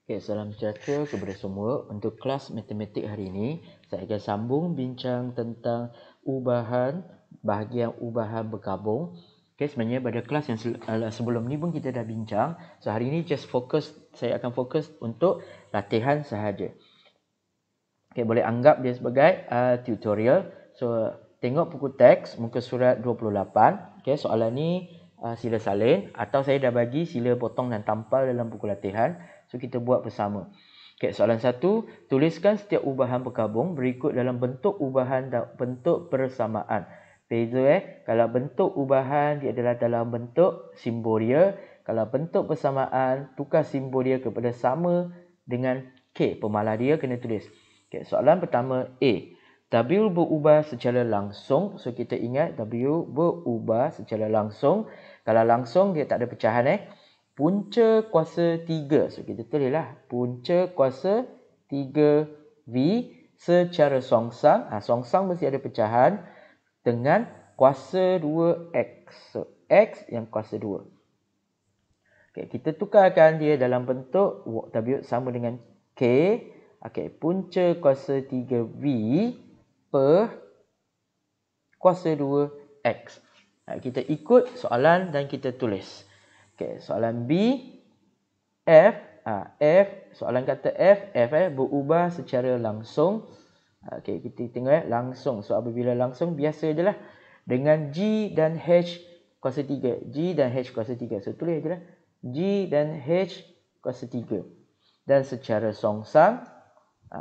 Okay, salam sejahtera kepada semua. Untuk kelas matematik hari ini, saya akan sambung bincang tentang ubahan, bahagian ubahan berkabung. Okay, sebenarnya pada kelas yang sebelum ni pun kita dah bincang. So, hari ini saya akan fokus untuk latihan sahaja. Okay, boleh anggap dia sebagai tutorial. So, tengok buku teks, muka surat 28. Okay, soalan ni sila salin atau saya dah bagi sila potong dan tampal dalam buku latihan. So, kita buat bersama. Okay, soalan 1. Tuliskan setiap ubahan berkabung berikut dalam bentuk ubahan dan bentuk persamaan. Beza kalau bentuk ubahan dia adalah dalam bentuk simbol dia. Kalau bentuk persamaan, tukar simbol dia kepada sama dengan K. Pemalah dia kena tulis. Okay, soalan pertama A. W berubah secara langsung. So, kita ingat W berubah secara langsung. Kalau langsung, dia tak ada pecahan. Punca kuasa 3. So, kita tulislah. Punca kuasa 3V secara songsang. Songsang mesti ada pecahan. Dengan kuasa 2X. So, X yang kuasa 2. Okay, kita tukarkan dia dalam bentuk W sama dengan K. Okay, punca kuasa 3V per kuasa 2X. Kita ikut soalan dan kita tulis. Okay, soalan B. F. Soalan kata F berubah secara langsung. Okay, kita tengok langsung. So, apabila langsung, biasa je lah. Dengan G dan H kuasa 3. G dan H kuasa 3. So, tulis je lah. G dan H kuasa 3. Dan secara songsang,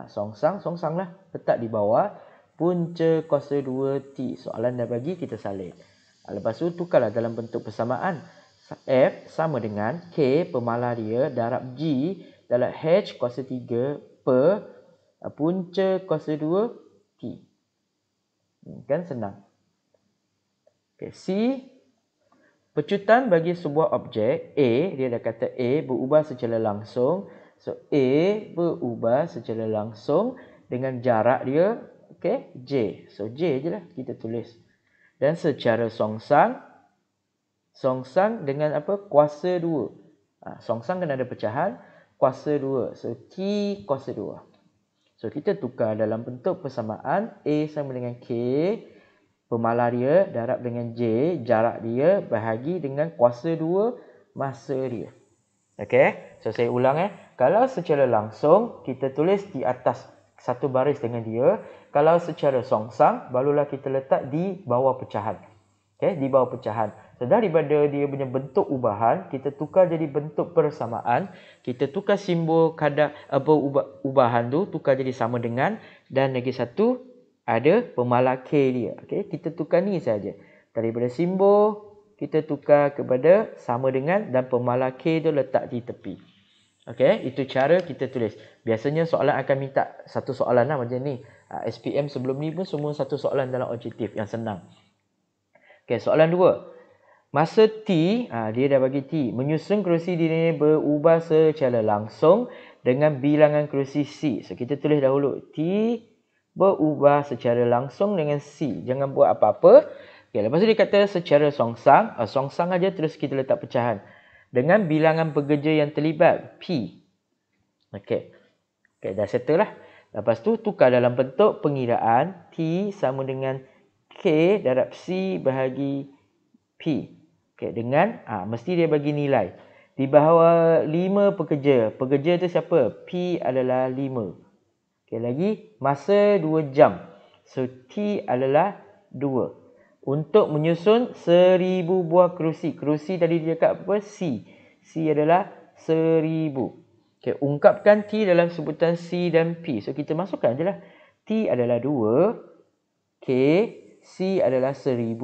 songsang lah. Letak di bawah. Punca kuasa 2T. Soalan dah bagi, kita salin. Lepas tu, tukarlah dalam bentuk persamaan. F sama dengan K, pemalah dia, darab G, dalam H kuasa 3 per punca kuasa 2T. Kan senang. Okay, C. Pecutan bagi sebuah objek A, dia dah kata A berubah secara langsung. So, A berubah secara langsung dengan jarak dia, okay, J. So, J je lah kita tulis. Dan secara songsang dengan apa? Kuasa 2. Songsang kena ada pecahan. Kuasa 2. So, T kuasa 2. So, kita tukar dalam bentuk persamaan. A sama dengan K. Pemalah dia darab dengan J. Jarak dia bahagi dengan kuasa 2 masa dia. Okay. So, saya ulang. Kalau secara langsung, kita tulis di atas satu baris dengan dia. Kalau secara songsang, barulah kita letak di bawah pecahan. Okay, di bawah pecahan. So, daripada dia punya bentuk ubahan, kita tukar jadi bentuk persamaan. Kita tukar simbol kadar ubahan tu, tukar jadi sama dengan. Dan lagi satu, ada pemalah K dia. Okay, kita tukar ni saja. Daripada simbol, kita tukar kepada sama dengan. Dan pemalah K tu letak di tepi. Okay, itu cara kita tulis. Biasanya soalan akan minta satu soalan lah macam ni. SPM sebelum ni pun semua satu soalan dalam objektif yang senang. Okay, soalan 2. Masa T, dia dah bagi T. Menyusun kerusi dirinya berubah secara langsung dengan bilangan kerusi C. So, kita tulis dahulu. T berubah secara langsung dengan C. Jangan buat apa-apa. Okay, lepas tu dia kata secara songsang. Songsang aja terus kita letak pecahan. Dengan bilangan pekerja yang terlibat, P. Okay, dah settle lah. Lepas tu, tukar dalam bentuk pengiraan. T sama dengan K darab C bahagi P. Okay, dengan, mesti dia bagi nilai. Di bawah 5 pekerja. Pekerja tu siapa? P adalah 5. Okay, lagi, masa 2 jam. So, T adalah 2. Untuk menyusun 1000 buah kerusi. Kerusi tadi dia cakap apa? C. C adalah 1000. Okay, ungkapkan T dalam sebutan C dan P. So, kita masukkan je lah. T adalah 2. K. C adalah 1000.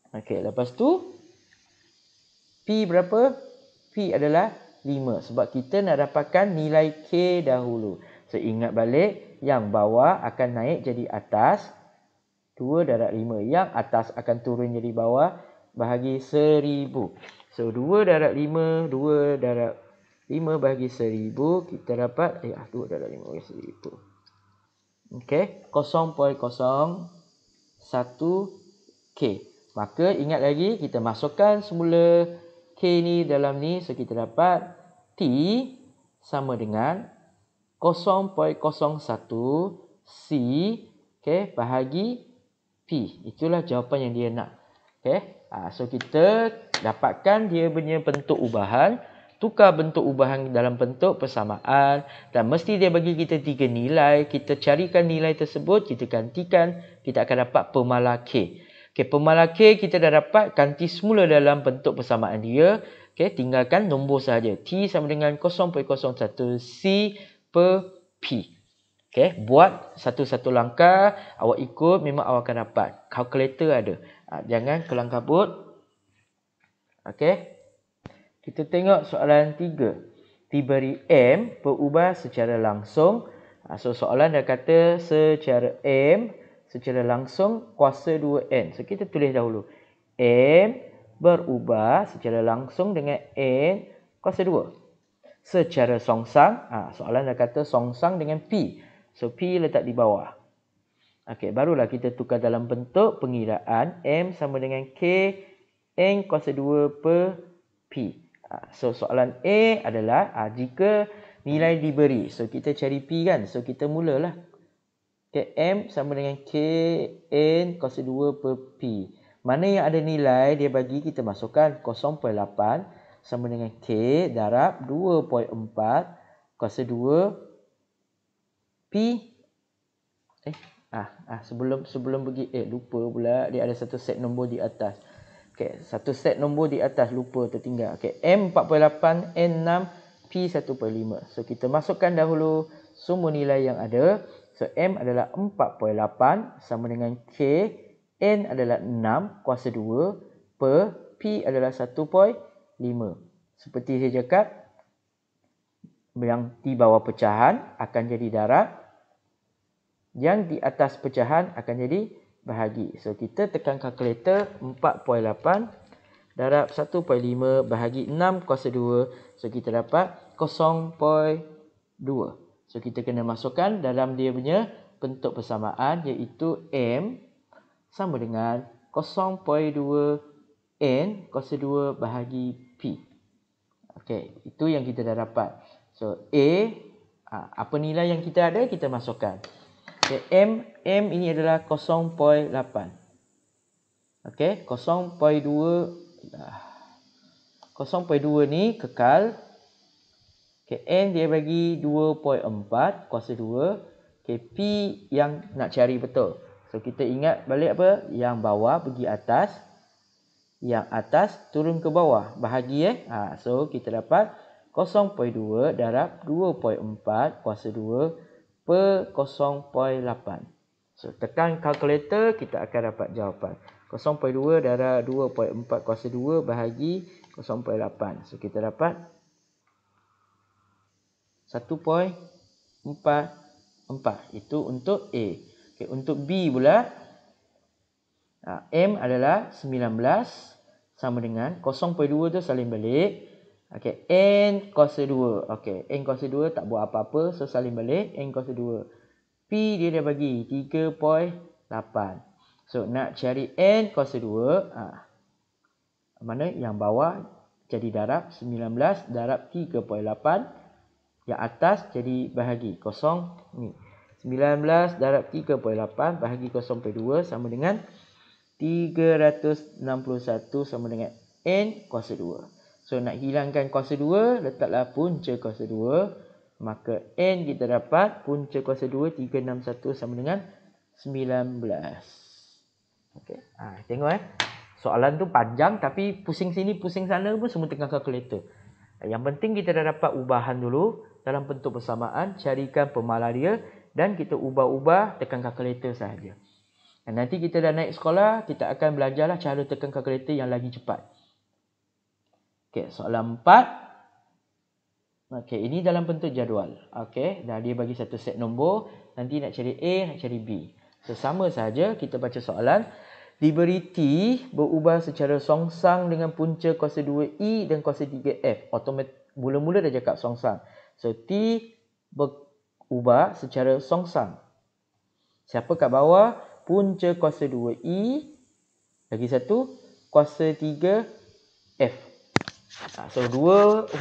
Okey, lepas tu P berapa? P adalah 5. Sebab kita nak dapatkan nilai K dahulu. So, ingat balik, yang bawah akan naik jadi atas. 2 darab 5. Yang atas akan turun jadi bawah. Bahagi 1000. So, 2 darab 5. 2 darab 5 bahagi 1000. Kita dapat, 2 darab 5 bahagi 1000. Okey, 0.01K. Maka ingat lagi, kita masukkan semula K ni dalam ni. So, kita dapat T sama dengan 0.01 C bahagi P. Itulah jawapan yang dia nak. So kita dapatkan dia punya bentuk ubahan, tukar bentuk ubahan dalam bentuk persamaan, dan mesti dia bagi kita 3 nilai. Kita carikan nilai tersebut, kita gantikan, kita akan dapat pemalar K. Pemalar K kita dah dapat, ganti semula dalam bentuk persamaan dia. Tinggalkan nombor sahaja. T sama dengan 0.01 C per P. Buat satu-satu langkah, awak ikut, memang awak akan dapat. Kalkulator ada. Jangan kelang kabut. Kita tengok soalan 3. Diberi M berubah secara langsung. So soalan dah kata secara M, secara langsung kuasa 2N. So kita tulis dahulu. M berubah secara langsung dengan N kuasa 2. Secara songsang, soalan dah kata songsang dengan P. So, P letak di bawah. Barulah kita tukar dalam bentuk pengiraan. M sama dengan K, N kuasa 2 per P. So, soalan A adalah jika nilai diberi. So, kita cari P kan. So, kita mulalah. M sama dengan K, N kuasa 2 per P. Mana yang ada nilai, dia bagi kita masukkan 0.8 sama dengan K darab 2.4 kuasa 2 P. Sebelum pergi lupa pula, dia ada satu set nombor di atas. Satu set nombor di atas lupa tertinggal. M 48, N 6, P 1/5. So kita masukkan dahulu semua nilai yang ada. So M adalah 4.8 sama dengan K, N adalah 6 kuasa 2 per P adalah 1/5. Seperti saya cakap, yang di bawah pecahan akan jadi darab, yang di atas pecahan akan jadi bahagi. So kita tekan kalkulator, 4.8 darab 1/5 bahagi 6 kuasa 2. So kita dapat 0.2. So kita kena masukkan dalam dia punya bentuk persamaan, iaitu M sama dengan 0.2 N kuasa 2 bahagi P. Itu yang kita dah dapat. So A, apa nilai yang kita ada, kita masukkan. M ini adalah 0.8. 0.2 ni kekal. N dia bagi 2.4 kuasa 2. P yang nak cari betul. So kita ingat balik apa? Yang bawah pergi atas, yang atas turun ke bawah, bahagi so kita dapat 0.2 darab 2.4 kuasa 2 per 0.8. So tekan kalkulator, kita akan dapat jawapan 0.2 darab 2.4 kuasa 2 bahagi 0.8. So kita dapat 1.44. Itu untuk A. Untuk B pula, M adalah 19 sama dengan 0.2 tu salin balik. N kuasa 2. N kuasa 2 tak buat apa-apa, so salin balik N kuasa 2. P dia dah bagi 3.8. So nak cari N kuasa 2, mana yang bawah jadi darab 19 darab 3.8, yang atas jadi bahagi kosong ni. 19 darab 3.8 bahagi 0.2 sama dengan 361 sama dengan N kuasa 2. So nak hilangkan kuasa 2, letaklah punca kuasa 2. Maka N kita dapat punca kuasa 2, 361 sama dengan 19. Tengok soalan tu panjang, tapi pusing sini pusing sana pun semua tengah kalkulator. Yang penting kita dah dapat ubahan dulu dalam bentuk persamaan, carikan pemalar dia dan kita ubah-ubah, tekan kalkulator sahaja. Dan nanti kita dah naik sekolah, kita akan belajarlah cara tekan kalkulator yang lagi cepat. Soalan 4. Ini dalam bentuk jadual. Dah dia bagi satu set nombor, nanti nak cari A, nak cari B. So sama sahaja, kita baca soalan. Diberi T berubah secara songsang dengan punca kuasa 2E dan kuasa 3F. Mula-mula dah cakap songsang. So T berubah secara songsang. Siapa kat bawah? Punca kuasa 2E. Lagi satu, kuasa 3F. So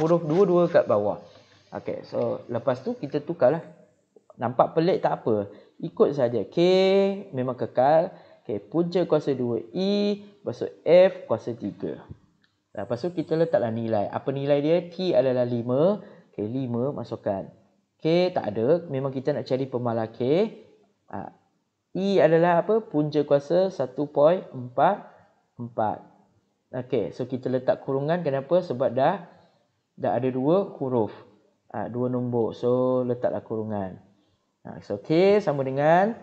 huruf 2 kat bawah. Okey, so lepas tu kita tukarlah. Nampak pelik tak apa. Ikut saja. K memang kekal. Okey, punca kuasa 2E, lepas tu F kuasa 3. Lepas tu kita letaklah nilai. Apa nilai dia? T adalah 5. Okey, 5 masukkan. K tak ada. Memang kita nak cari pemalar K. E adalah apa? Punca kuasa 1.44. Okey, so kita letak kurungan. Kenapa? Sebab dah ada 2 huruf. 2 nombor. So letaklah kurungan. So K sama dengan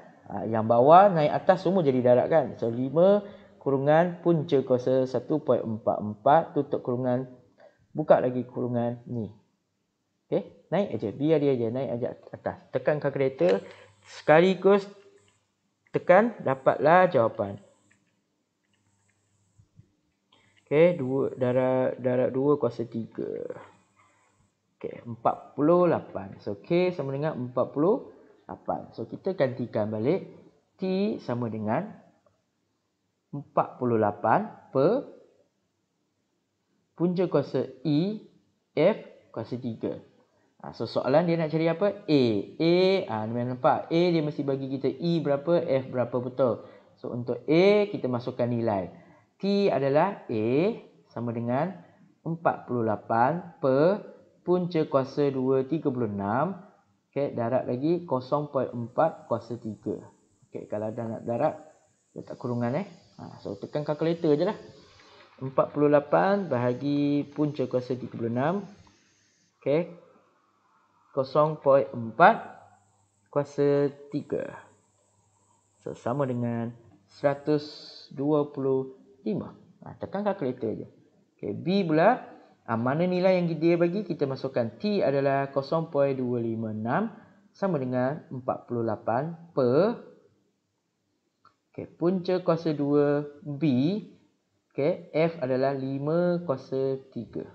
yang bawah naik atas semua jadi darab kan. So 5 kurungan punca kuasa 1.44 tutup kurungan, buka lagi kurungan ni. Okey, naik aja, biar dia aja naik aja atas. Tekan kalkulator sekaligus tekan, dapatlah jawapan. Okey, darab 2 kuasa 3. Okey, 48. So K sama dengan 48. So kita gantikan balik. T sama dengan 48 per punca kuasa E, F kuasa 3. So soalan dia nak cari apa? A. Nampak? A dia mesti bagi kita E berapa, F berapa, betul. So untuk A kita masukkan nilai. T adalah A sama dengan 48 per punca kuasa 2, 36. Okey, darab lagi 0.4 kuasa 3. Okey, kalau dah nak darab, letak kurungan So tekan kalkulator je lah. 48 bahagi punca kuasa 36. Okey. 0.4 kuasa 3. So sama dengan 125. Tekan kalkulator je. Okey, B pula. Mana nilai yang dia bagi, kita masukkan. T adalah 0.256 sama dengan 48 per punca kuasa 2 B. F adalah 5 kuasa 3.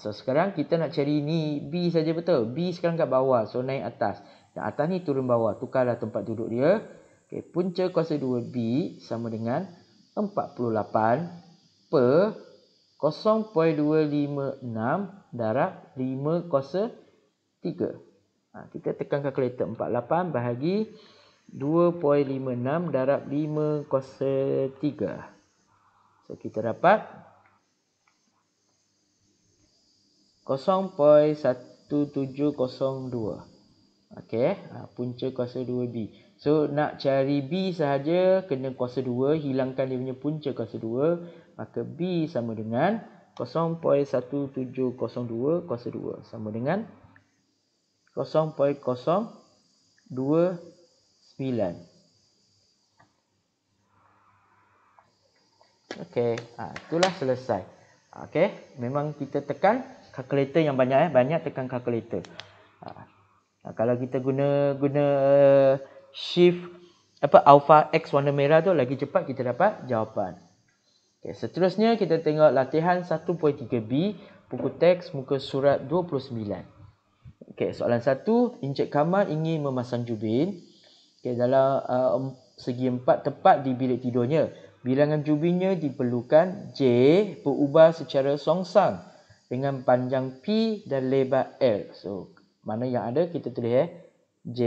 So sekarang kita nak cari ni B saja, betul. B sekarang kat bawah, so naik atas. Yang atas ni turun bawah, tukarlah tempat duduk dia. Punca kuasa 2 B sama dengan 48 per 0.256 darab 5 kuasa 3. Kita tekan kalkulator. 48 bahagi 2.56 darab 5 kuasa 3. So kita dapat 0.1702. Okey, punca kuasa 2B. So nak cari B sahaja kena kuasa 2, hilangkan dia punya punca kuasa 2, maka B sama dengan 0.1702 kuasa 2 sama dengan 0.029. Okey, itulah selesai. Okey, memang kita tekan kalkulator yang banyak banyak tekan kalkulator. Kalau kita guna shift alpha X warna merah tu, lagi cepat kita dapat jawapan. Okay, seterusnya kita tengok latihan 1.3b, buku teks muka surat 29. Okay, soalan 1, Encik Kamal ingin memasang jubin. Okay, dalam segi 4 tepat di bilik tidurnya. Bilangan jubinnya diperlukan J berubah secara songsang dengan panjang P dan lebar L. So, mana yang ada kita tulis J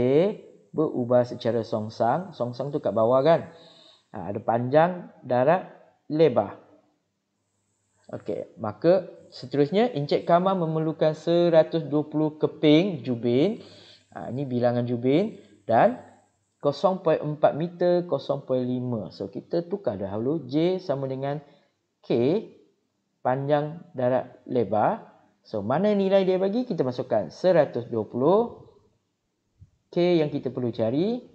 berubah secara songsang. Songsang tu kat bawah kan. Ada panjang, darat, lebar. Okey, maka seterusnya Encik Kamal memerlukan 120 keping jubin. Ini bilangan jubin dan 0.4 meter, 0.5. So kita tukar dahulu. J sama dengan K, panjang, darat, lebar. So mana nilai dia bagi, kita masukkan 120. K yang kita perlu cari,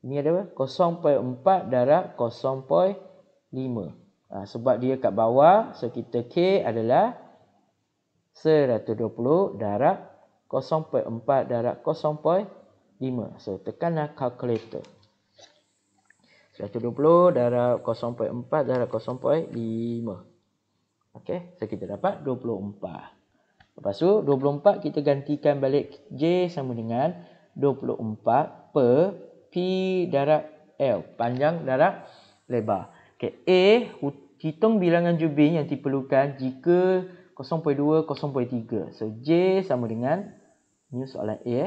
ini ada 0.4 darab 0.5. Sebab dia kat bawah, so kita K adalah 120 darab 0.4 darab 0.5. So tekanlah kalkulator. 120 darab 0.4 darab 0.5. Okey, so kita dapat 24. Lepas tu 24 kita gantikan balik J sama dengan 24 per P darab L, panjang darab lebar. Okey, A, hitung bilangan jubin yang diperlukan jika 0.4 0.2, 0.3. So, J sama dengan, ni soalan A,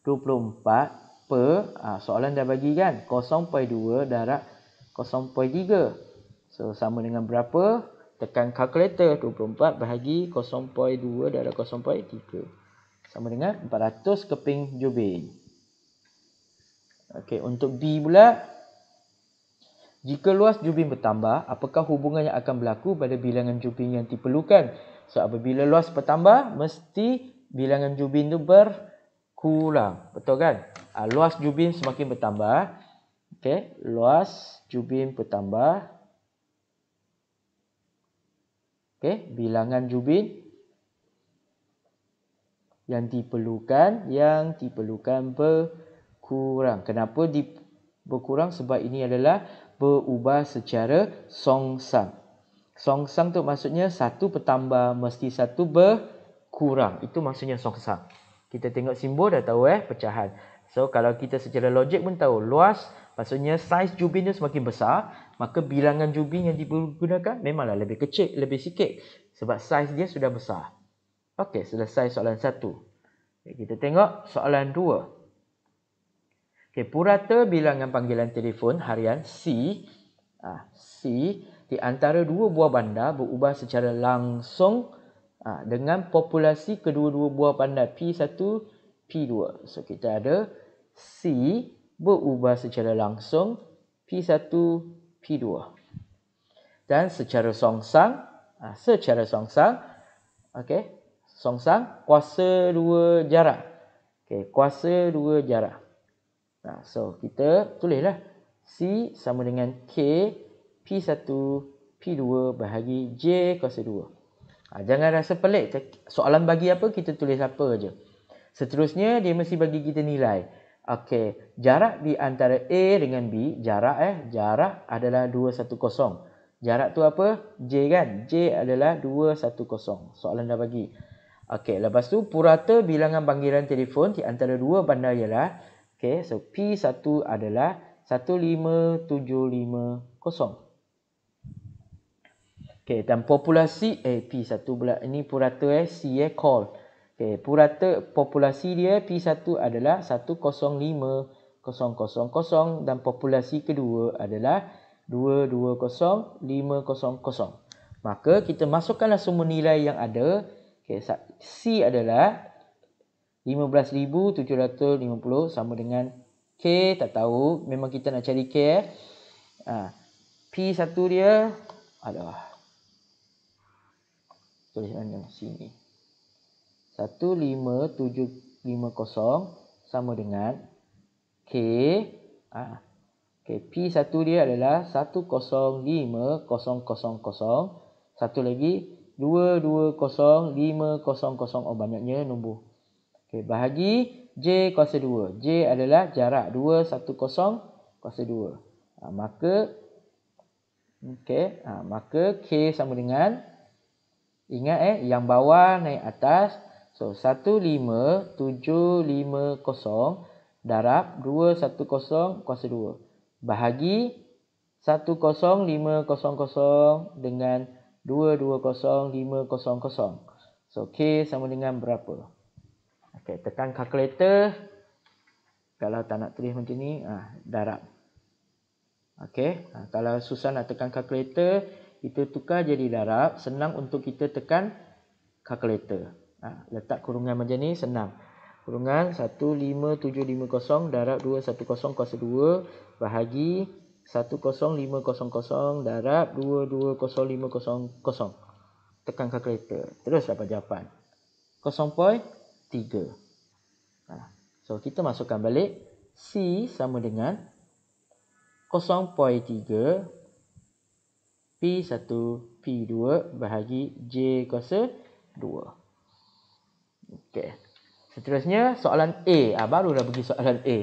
24 per, soalan dah bagi kan, 0.2 darab 0.3. So, sama dengan berapa? Tekan kalkulator, 24 bahagi 0.2 darab 0.3. Sama dengan 400 keping jubin. Okey, untuk B pula, jika luas jubin bertambah, apakah hubungan yang akan berlaku pada bilangan jubin yang diperlukan? So, apabila luas bertambah, mesti bilangan jubin itu berkurang. Betul kan? Luas jubin semakin bertambah. Okey, luas jubin bertambah. Okey, bilangan jubin yang diperlukan berkurang. Kenapa berkurang? Sebab ini adalah berubah secara songsang. Songsang tu maksudnya satu bertambah mesti satu berkurang. Itu maksudnya songsang. Kita tengok simbol dah tahu pecahan. So kalau kita secara logik pun tahu luas maksudnya saiz jubin tu semakin besar, maka bilangan jubin yang digunakan memanglah lebih kecil, lebih sikit sebab saiz dia sudah besar. Okey, selesai soalan 1. Kita tengok soalan 2. Okey, purata bilangan panggilan telefon harian C di antara dua buah bandar berubah secara langsung dengan populasi kedua-dua buah bandar P1, P2. So kita ada C berubah secara langsung P1, P2. Dan secara songsang, okey, songsang kuasa dua jarak. Okey, kuasa dua jarak. So kita tulislah C sama dengan K P1 P2 bahagi J kuasa 2. Jangan rasa pelik. Soalan bagi apa, kita tulis apa aja. Seterusnya dia mesti bagi kita nilai. Okey, jarak di antara A dengan B, jarak adalah 210. Jarak tu apa? J kan? J adalah 210. Soalan dah bagi. Okey, lepas tu purata bilangan panggilan telefon di antara dua bandar ialah, okey, so P1 adalah 15750. Okey, dan populasi P1 pula ini purata C call. Okey, purata populasi dia P1 adalah 105000 dan populasi kedua adalah 220500. Maka kita masukkanlah semua nilai yang ada. Okay, C adalah 15,750 sama dengan K tak tahu. Memang kita nak cari K. P1 dia tulis mana sini. 15750 sama dengan K. Okay, P1 dia adalah 105000. Satu lagi 220500. Banyaknya nombor. Okey, bahagi J kuasa 2. J adalah jarak 210 kuasa 2. Maka K sama dengan, ingat yang bawah naik atas. So 15750 darab 210 kuasa 2 bahagi 10500 dengan 220500. So K sama dengan berapa? Okey, tekan kalkulator. Kalau tak nak tulis macam ni, darab. Okey, kalau susah nak tekan kalkulator, kita tukar jadi darab. Senang untuk kita tekan kalkulator. Letak kurungan macam ni senang. Kurungan 15750 darab 210 kuasa 2 bahagi 10500 darab 220500. Tekan kalkulator. Terus dapat jawapan. 0.3. So kita masukkan balik. C sama dengan 0.3 P1 P2 bahagi J kuasa 2. Okey. Seterusnya soalan A. Barulah pergi soalan A.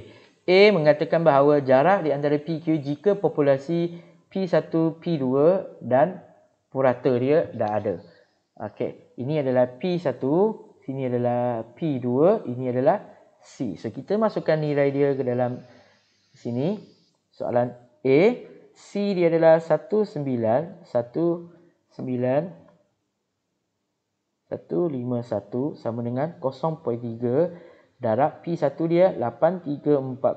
A mengatakan bahawa jarak di antara PQ jika populasi P1, P2 dan purata dia dah ada. Okey, ini adalah P1, sini adalah P2, ini adalah C. So kita masukkan nilai dia ke dalam sini. Soalan A, C dia adalah 19 151 sama dengan 0.3 darab P1 dia 83400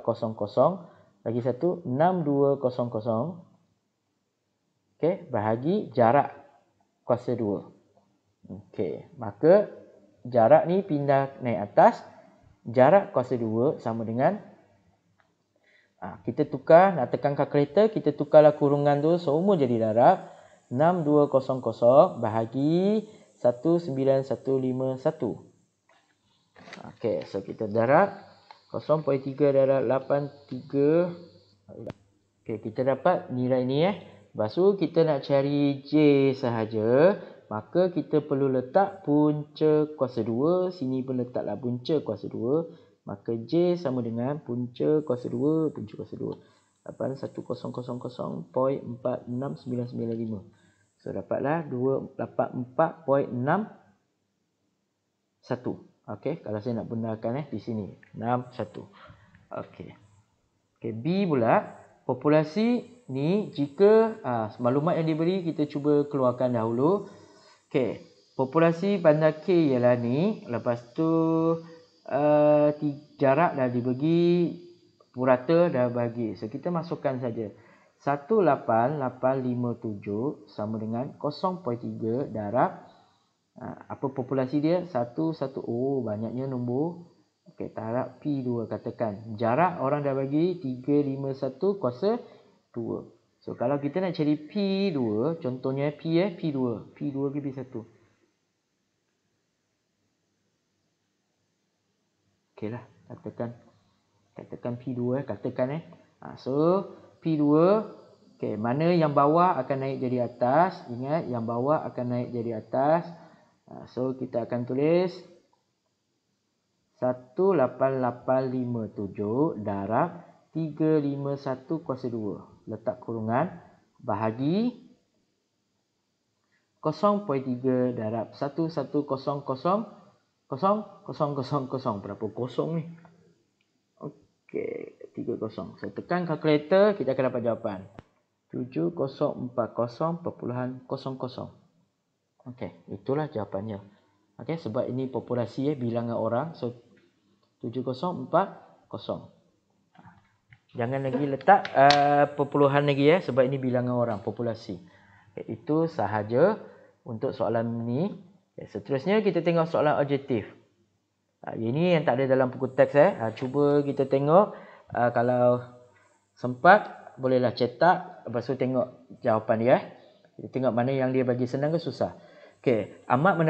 lagi satu 6200. Okey, bahagi jarak kuasa 2. Okey, maka jarak ni pindah naik atas. Jarak kuasa 2 sama dengan kita tukar, nak tekan kalkulator, kita tukarlah kurungan tu semua jadi darab 6200 bahagi 19151. Okey, so kita darab 0.3 darab 83. Okey, kita dapat nilai ni Lepas tu kita nak cari J sahaja, maka kita perlu letak punca kuasa 2, sini pun letaklah punca kuasa 2, maka J sama dengan punca kuasa 2, punca kuasa 2. 81000.46995. So dapatlah 284.61. Okey, kalau saya nak benarkan di sini 61. Okey. Okey, B pula populasi ni jika maklumat yang diberi kita cuba keluarkan dahulu. Okey, populasi bandar K ialah ni, lepas tu jarak dah dibagi, purata dah bagi. So kita masukkan saja 18857 sama dengan 0.3 darab apa populasi dia? 11. Oh, banyaknya nombor. Okey, darab P2 katakan. Jarak orang dah bagi 351 kuasa 2. So kalau kita nak cari P2, contohnya P2. P2 ke P1? Okeylah, katakan P2 katakan so P2, okey, mana yang bawah akan naik jadi atas. Ingat, yang bawah akan naik jadi atas. So kita akan tulis 18857 darab 351 kuasa 2. Letak kurungan bahagi 0.3 darab 110000. Berapa kosong ni? Okey, 30. So tekan kalkulator, kita akan dapat jawapan 7040.00. Okey, itulah jawapannya. Okey, sebab ini populasi bilangan orang, so 7040. Jangan lagi letak perpuluhan lagi sebab ini bilangan orang, populasi. Okay, itu sahaja untuk soalan ini. Okay, seterusnya kita tengok soalan objektif. Ini yang tak ada dalam buku teks. Cuba kita tengok, kalau sempat bolehlah cetak, lepas tu tengok jawapan dia. Kita tengok mana yang dia bagi senang ke susah. Okay, Ahmad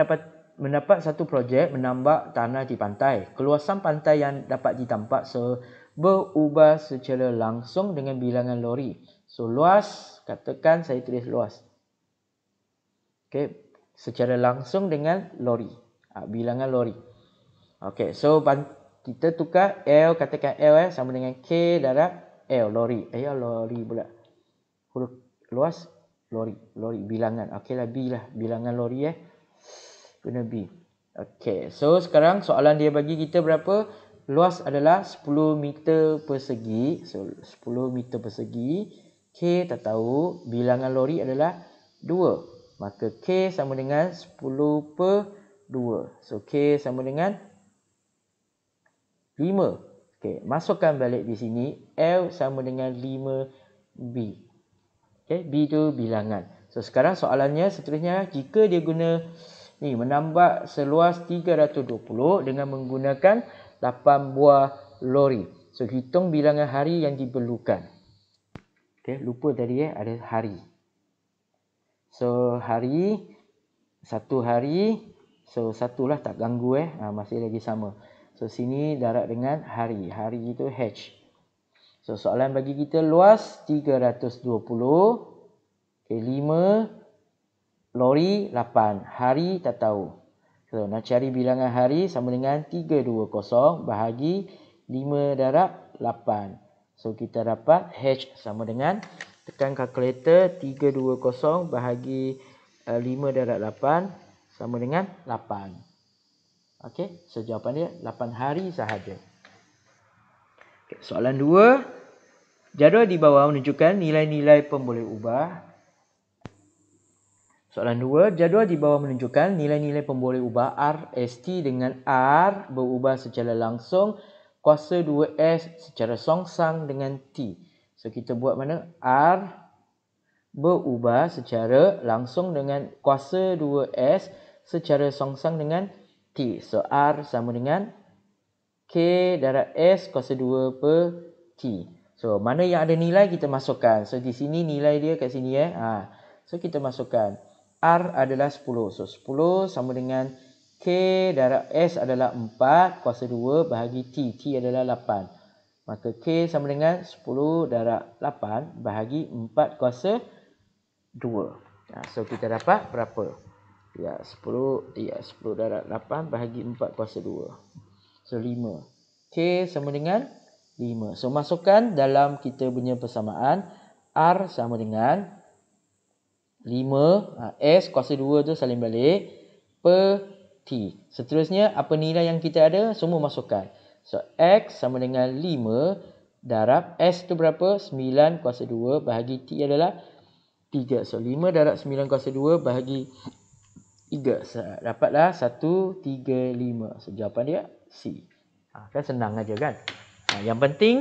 mendapat satu projek menambak tanah di pantai. Keluasan pantai yang dapat ditampak berubah secara langsung dengan bilangan lori. So luas, katakan saya tulis luas. Okey, secara langsung dengan lori. Bilangan lori. Okey, so kita tukar L, katakan L sama dengan K darab L, lori. Lori pula. Huruf luas, lori bilangan. Okeylah, B lah, bilangan lori guna B. Okey, so sekarang soalan dia bagi kita berapa? Luas adalah 10 meter persegi. So 10 meter persegi. K tak tahu. Bilangan lori adalah 2. Maka K sama dengan 10 per 2. So K sama dengan 5. Okey, masukkan balik di sini. L sama dengan 5B. Okey, B tu bilangan. So sekarang soalannya seterusnya, jika dia guna ni menambak seluas 320 dengan menggunakan 8 buah lori. So hitung bilangan hari yang diperlukan. Okey, lupa tadi ada hari. So hari, satu hari, so satulah tak ganggu masih lagi sama. So sini darab dengan hari. Hari itu H. So soalan bagi kita luas 320. Okey, 5 lori 8. Hari tak tahu. So, nak cari bilangan hari sama dengan 320 bahagi 5 darab 8. So, kita dapat H sama dengan, tekan kalkulator, 320 bahagi 5 darab 8 sama dengan 8. Okey, so jawapan dia 8 hari sahaja. Okay, soalan 2. Jadual di bawah menunjukkan nilai-nilai pemboleh ubah. Soalan 2, jadual di bawah menunjukkan nilai-nilai pemboleh ubah R, ST dengan R berubah secara langsung, kuasa 2S secara songsang dengan T. So, kita buat mana? R berubah secara langsung dengan kuasa 2S secara songsang dengan T. So, R sama dengan K darab S kuasa 2 per T. So, mana yang ada nilai kita masukkan. So, di sini nilai dia kat sini. So, kita masukkan. R adalah 10. So, 10 sama dengan K darab S adalah 4 kuasa 2 bahagi T. T adalah 8. Maka K sama dengan 10 darab 8 bahagi 4 kuasa 2. So, kita dapat berapa? 10 darab 8 bahagi 4 kuasa 2. So, 5. K sama dengan 5. So, masukkan dalam kita punya persamaan. R sama dengan 5. S kuasa 2 tu salin balik. Per T. Seterusnya, apa nilai yang kita ada? Semua masukkan. So, X sama dengan 5 darab S tu berapa? 9 kuasa 2 bahagi T adalah 3. So, 5 darab 9 kuasa 2 bahagi 3. So, dapatlah 1, 3, 5. So, jawapan dia C. Kan senang aja kan? Yang penting,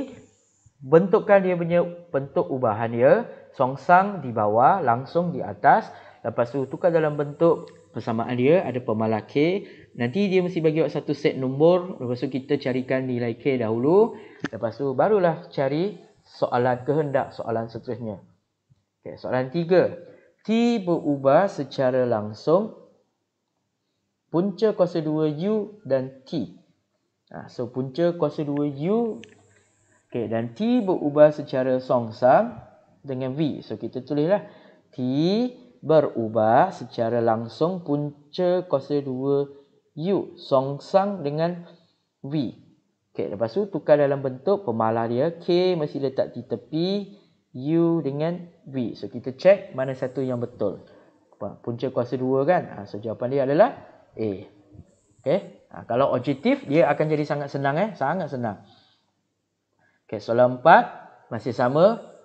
bentukkan dia punya bentuk ubahan dia. Songsang di bawah, langsung di atas. Lepas tu tukar dalam bentuk persamaan dia. Ada pemalah K. Nanti dia mesti bagi satu set nombor. Lepas tu kita carikan nilai K dahulu. Lepas tu barulah cari soalan kehendak soalan seterusnya. Okay, soalan 3. T berubah secara langsung. Punca kuasa 2U dan T. So, punca kuasa 2U. Okay, dan T berubah secara songsang dengan V. So, kita tulislah T berubah secara langsung punca kuasa 2U songsang dengan V. Okay, lepas tu tukar dalam bentuk pemalah dia. K mesti letak di tepi, U dengan V. So, kita check mana satu yang betul. Punca kuasa 2 kan? So, jawapan dia adalah A. Okay. Kalau objektif, dia akan jadi sangat senang. Sangat senang. Okay, soalan 4. Masih sama.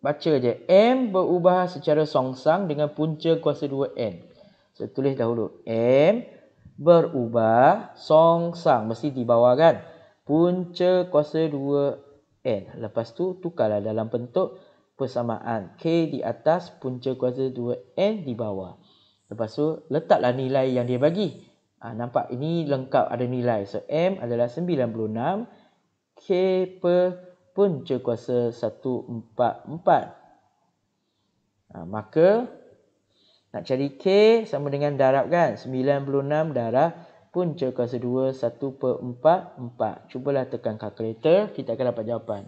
Baca je. M berubah secara songsang dengan punca kuasa 2N. So, tulis dahulu. M berubah songsang. Mesti di bawah kan? Punca kuasa 2N. Lepas tu, tukarlah dalam bentuk persamaan. K di atas, punca kuasa 2N di bawah. Lepas tu, letaklah nilai yang dia bagi. Nampak? Ini lengkap ada nilai. So, M adalah 96. K per punca kuasa 144. Maka nak cari K sama dengan darab kan? 96 darab punca kuasa 2 1/44. Cubalah tekan kalkulator, kita akan dapat jawapan.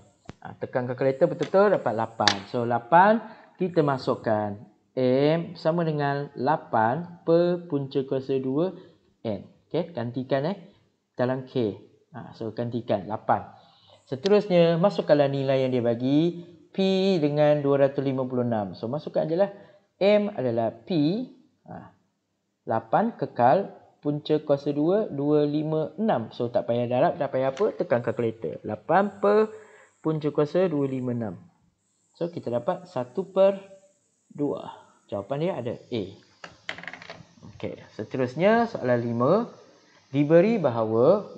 Tekan kalkulator betul-betul dapat 8. So 8 kita masukkan M sama dengan 8 per punca kuasa 2 N. Okey, gantikan dalam K. So gantikan 8. Seterusnya, masukkanlah nilai yang dia bagi. P dengan 256. So, masukkan je lah. M adalah P. 8 kekal. Punca kuasa 2, 256. So, tak payah darab, tak payah apa. Tekan kalkulator. 8 per punca kuasa 256. So, kita dapat 1/2. Jawapan dia ada A. Okey, seterusnya, soalan 5. Diberi bahawa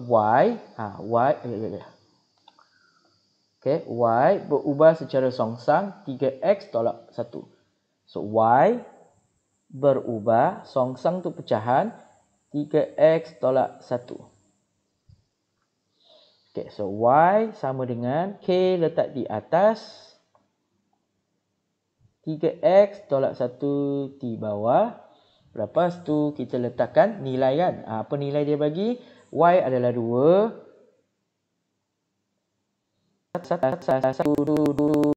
Okay, Y berubah secara songsang 3X tolak 1. So, Y berubah, songsang tu pecahan, 3X tolak 1. Okay, so Y sama dengan K letak di atas, 3X tolak 1 di bawah. Lepas tu kita letakkan nilai kan. Apa nilai dia bagi? Y adalah 2. 1,